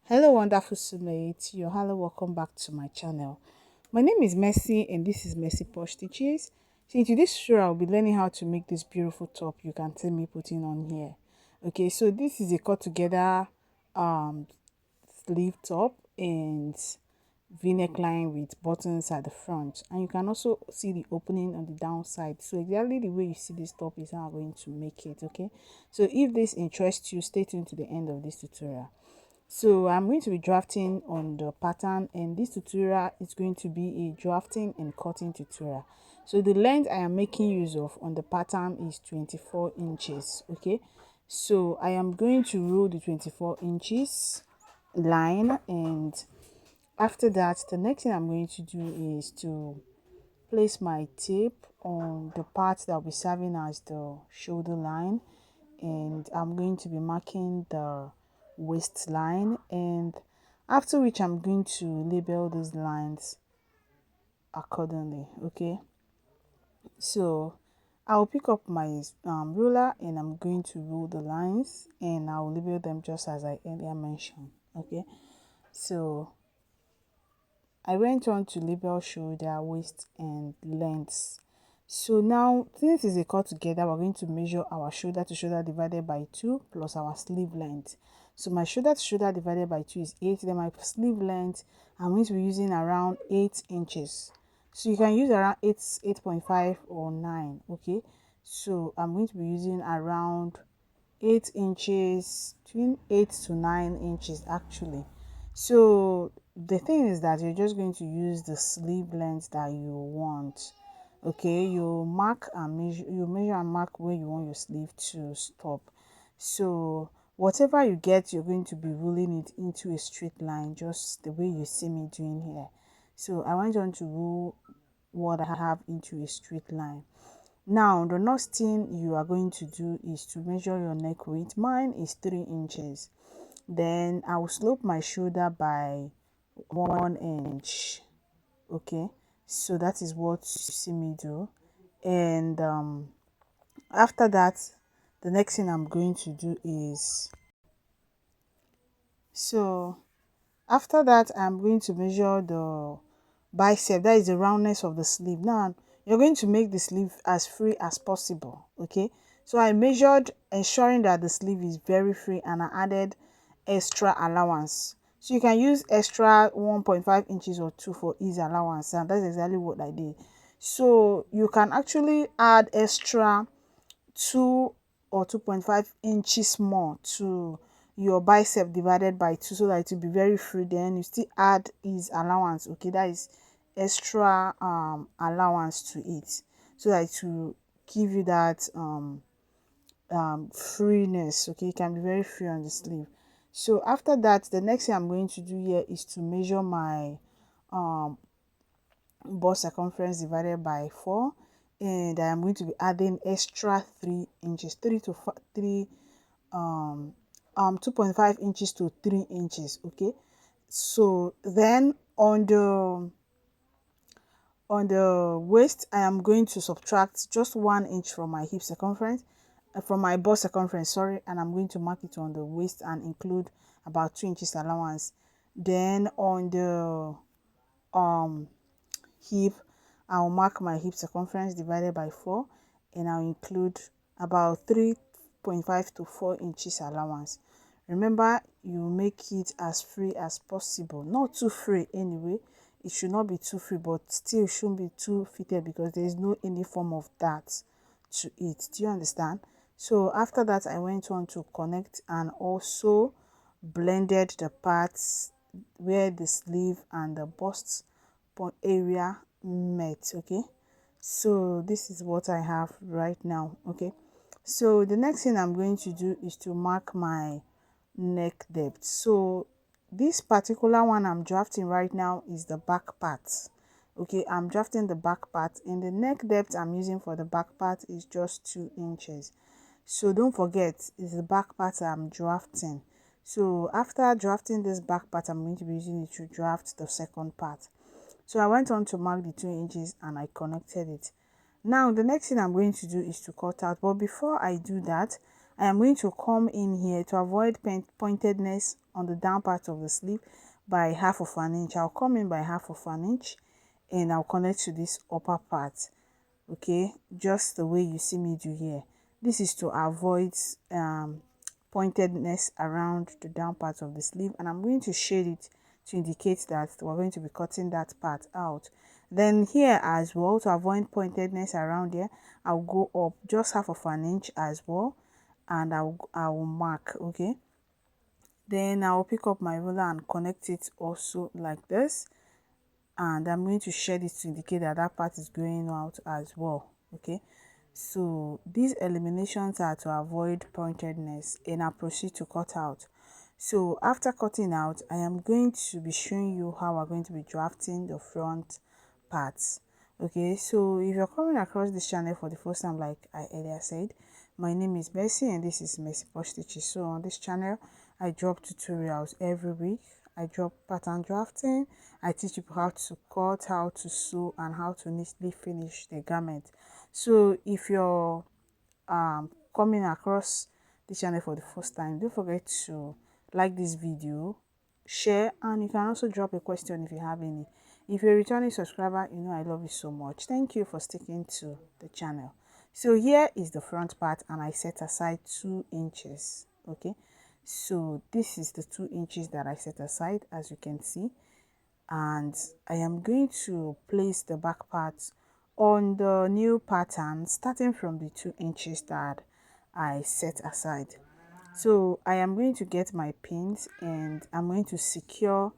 Hello, wonderful soulmate. Hello, welcome back to my channel. My name is Mercy, and this is Mercy Posh Stitches. So, in today's show, I'll be learning how to make this beautiful top you can see me putting on here. Okay, so this is a cut together um sleeve top and v-neck line with buttons at the front, and you can also see the opening on the downside. So exactly the way you see this top is how I'm going to make it. Okay, so if this interests you, stay tuned to the end of this tutorial. So I'm going to be drafting on the pattern, and this tutorial is going to be a drafting and cutting tutorial. So the length I am making use of on the pattern is 24 inches. Okay, so I am going to roll the 24 inches line, and after that the next thing I'm going to do is to place my tape on the part that will be serving as the shoulder line, and I'm going to be marking the waistline, and after which I'm going to label these lines accordingly. Okay, so I'll pick up my ruler, and I'm going to rule the lines, and I'll label them just as I earlier mentioned. Okay, so I went on to label shoulder, waist, and lengths. So now, since it's a cut together, we're going to measure our shoulder to shoulder divided by 2 plus our sleeve length. So my shoulder to shoulder divided by 2 is 8. Then my sleeve length, I'm going to be using around 8 inches. So you can use around 8, 8.5 or 9. Okay. So I'm going to be using around 8 inches, between 8 to 9 inches actually. So the thing is that you're just going to use the sleeve length that you want. Okay, you mark and measure, you measure and mark where you want your sleeve to stop. So whatever you get, you're going to be rolling it into a straight line, just the way you see me doing here. So I went on to roll what I have into a straight line. Now the next thing you are going to do is to measure your neck width. Mine is 3 inches. Then I will slope my shoulder by 1 inch. Okay, so that is what you see me do. And after that, the next thing I'm going to do is, so after that I'm going to measure the bicep, that is the roundness of the sleeve. Now you're going to make the sleeve as free as possible. Okay, so I measured, ensuring that the sleeve is very free, and I added extra allowance. So you can use extra 1.5 inches or 2 for ease allowance, and that's exactly what I did. So you can actually add extra 2 or 2.5 inches more to your bicep divided by 2, so that it will be very free. Then you still add is allowance. Okay, that is extra allowance to it, so that it will give you that freeness. Okay, it can be very free on the sleeve. So after that, the next thing I'm going to do here is to measure my bust circumference divided by 4, and I am going to be adding extra 3 inches, 2.5 inches to 3 inches. Okay, so then on the waist, I am going to subtract just 1 inch from my hip circumference, from my bust circumference, sorry, and I'm going to mark it on the waist and include about 2 inches allowance. Then on the hip, I'll mark my hip circumference divided by 4, and I'll include about 3.5 to 4 inches allowance. Remember, you make it as free as possible, not too free anyway. It should not be too free, but still shouldn't be too fitted, because there is no any form of that to it. Do you understand? So after that, I went on to connect and also blended the parts where the sleeve and the bust area met. Okay, so this is what I have right now. Okay, so the next thing I'm going to do is to mark my neck depth. So this particular one I'm drafting right now is the back part. Okay, I'm drafting the back part, and the neck depth I'm using for the back part is just 2 inches. So don't forget, it's the back part I'm drafting. So after drafting this back part, I'm going to be using it to draft the second part. So I went on to mark the 2 inches and I connected it. Now the next thing I'm going to do is to cut out, but before I do that, I am going to come in here to avoid pointedness on the down part of the sleeve by half of an inch. I'll come in by half of an inch and I'll connect to this upper part, okay, just the way you see me do here. This is to avoid pointedness around the down part of the sleeve, and I'm going to shade it to indicate that we're going to be cutting that part out. Then here as well, to avoid pointedness around here, I'll go up just half of an inch as well, and I will mark, okay. Then I'll pick up my ruler and connect it also like this, and I'm going to shade it to indicate that that part is going out as well, okay. So these eliminations are to avoid pointedness, and I proceed to cut out. So after cutting out, I am going to be showing you how we're going to be drafting the front parts. Okay, so if you're coming across this channel for the first time, like I earlier said, my name is Mercy and this is Mercy Stitches. So on this channel, I drop tutorials every week. I drop pattern drafting. I teach people how to cut, how to sew, and how to neatly finish the garment. So if you're coming across this channel for the first time, don't forget to like this video, share, and you can also drop a question if you have any. If you're a returning subscriber, you know I love you so much. Thank you for sticking to the channel. So here is the front part, and I set aside 2 inches, okay. So this is the 2 inches that I set aside, as you can see, and I am going to place the back part on the new pattern starting from the 2 inches that I set aside. So I am going to get my pins and I'm going to secure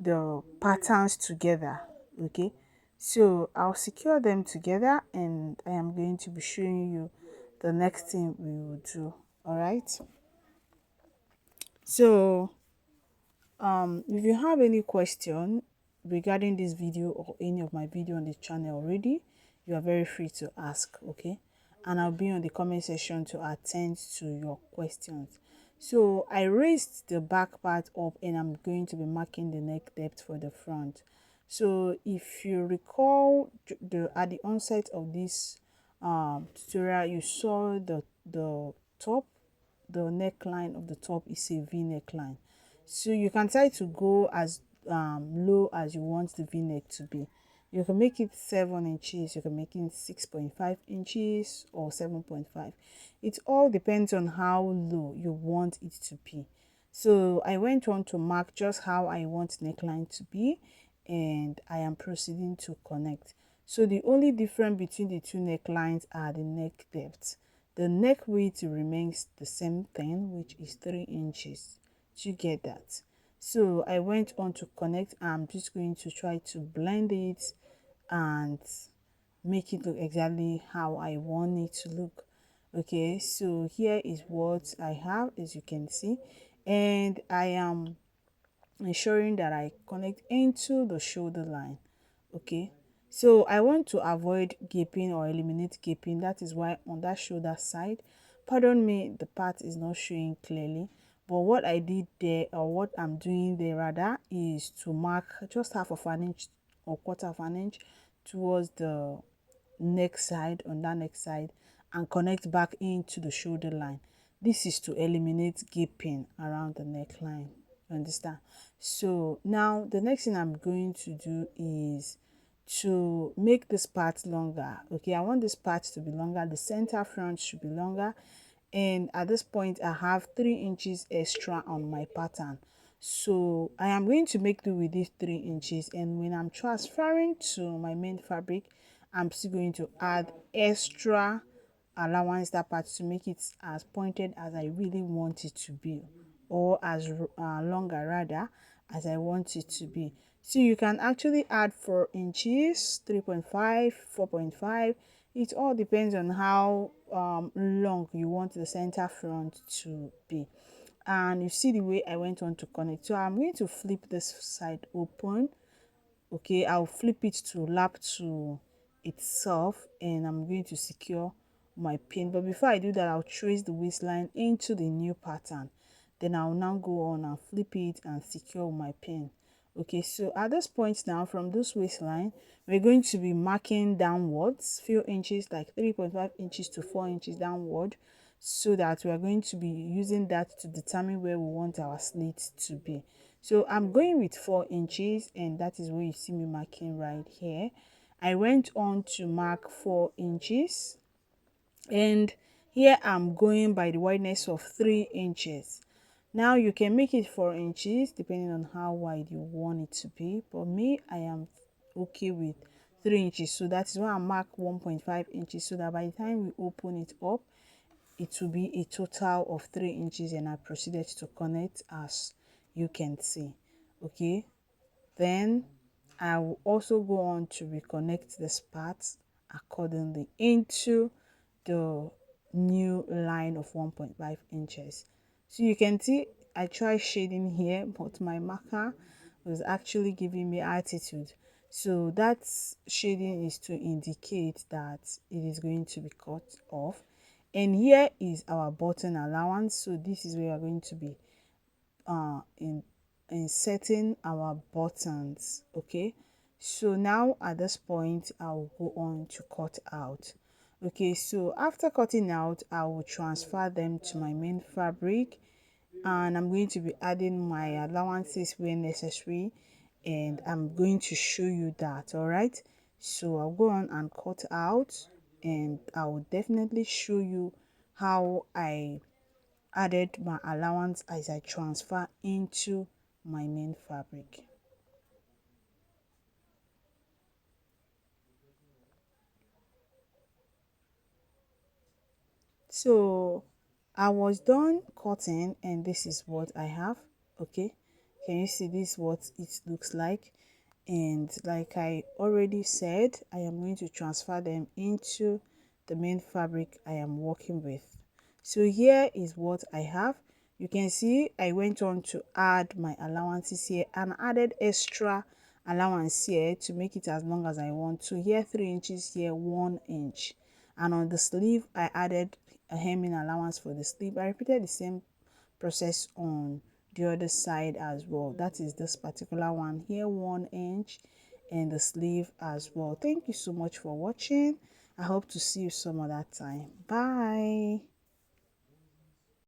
the patterns together, okay. So I'll secure them together and I am going to be showing you the next thing we will do. All right, so if you have any question regarding this video or any of my video on the channel already, you are very free to ask, okay, and I'll be on the comment section to attend to your questions. So I raised the back part up and I'm going to be marking the neck depth for the front. So if you recall, at the onset of this tutorial, you saw the top, the neckline of the top is a V neckline. So you can try to go as low as you want the v-neck to be. You can make it 7 inches, you can make it 6.5 inches or 7.5. It all depends on how low you want it to be. So I went on to mark just how I want neckline to be, and I am proceeding to connect. So the only difference between the two necklines are the neck depth. The neck width remains the same thing, which is 3 inches. Do you get that? So I went on to connect. I'm just going to try to blend it and make it look exactly how I want it to look. Okay, so here is what I have, as you can see, and I am ensuring that I connect into the shoulder line. Okay, so I want to avoid gaping or eliminate gaping. That is why on that shoulder side, pardon me, the part is not showing clearly, but what I did there, or what I'm doing there rather, is to mark just half of an inch or quarter of an inch towards the neck side, on that neck side, and connect back into the shoulder line. This is to eliminate gaping around the neckline. Understand? So now the next thing I'm going to do is to make this part longer. Okay, I want this part to be longer, the center front should be longer, and at this point I have 3 inches extra on my pattern. So I am going to make do with these 3 inches, and when I'm transferring to my main fabric, I'm still going to add extra allowance that part to make it as pointed as I really want it to be, or as longer rather as I want it to be. So you can actually add 4 inches, 3.5, 4.5. It all depends on how long you want the center front to be. And you see the way I went on to connect. So I'm going to flip this side open. Okay, I'll flip it to lap to itself, and I'm going to secure my pin. But before I do that, I'll trace the waistline into the new pattern. Then I'll now go on and flip it and secure my pin. Okay, so at this point now, from this waistline, we're going to be marking downwards few inches, like 3.5 inches to 4 inches downward. so that we are going to be using that to determine where we want our slit to be. So I'm going with 4 inches, and that is what you see me marking right here. I went on to mark 4 inches, and here I'm going by the wideness of 3 inches. Now you can make it 4 inches depending on how wide you want it to be, but me, I am okay with 3 inches. So that is why I mark 1.5 inches, so that by the time we open it up, it will be a total of 3 inches, and I proceeded to connect as you can see. Okay, then I will also go on to reconnect the parts accordingly into the new line of 1.5 inches. So you can see I tried shading here, but my marker was actually giving me attitude. So that shading is to indicate that it is going to be cut off. And here is our button allowance. So this is where we are going to be in inserting our buttons. Okay, so now at this point I'll go on to cut out. Okay, so after cutting out, I will transfer them to my main fabric, and I'm going to be adding my allowances where necessary, and I'm going to show you that. All right, so I'll go on and cut out, and I will definitely show you how I added my allowance as I transfer into my main fabric. So I was done cutting, and this is what I have. Okay, can you see this what it looks like? And like I already said, I am going to transfer them into the main fabric I am working with. So here is what I have. You can see I went on to add my allowances here and added extra allowance here to make it as long as I want. So here 3 inches, here 1 inch. And on the sleeve I added a hemming allowance for the sleeve. I repeated the same process on the other side as well. That is this particular one here, 1 inch, and the sleeve as well. Thank you so much for watching. I hope to see you some other time. Bye.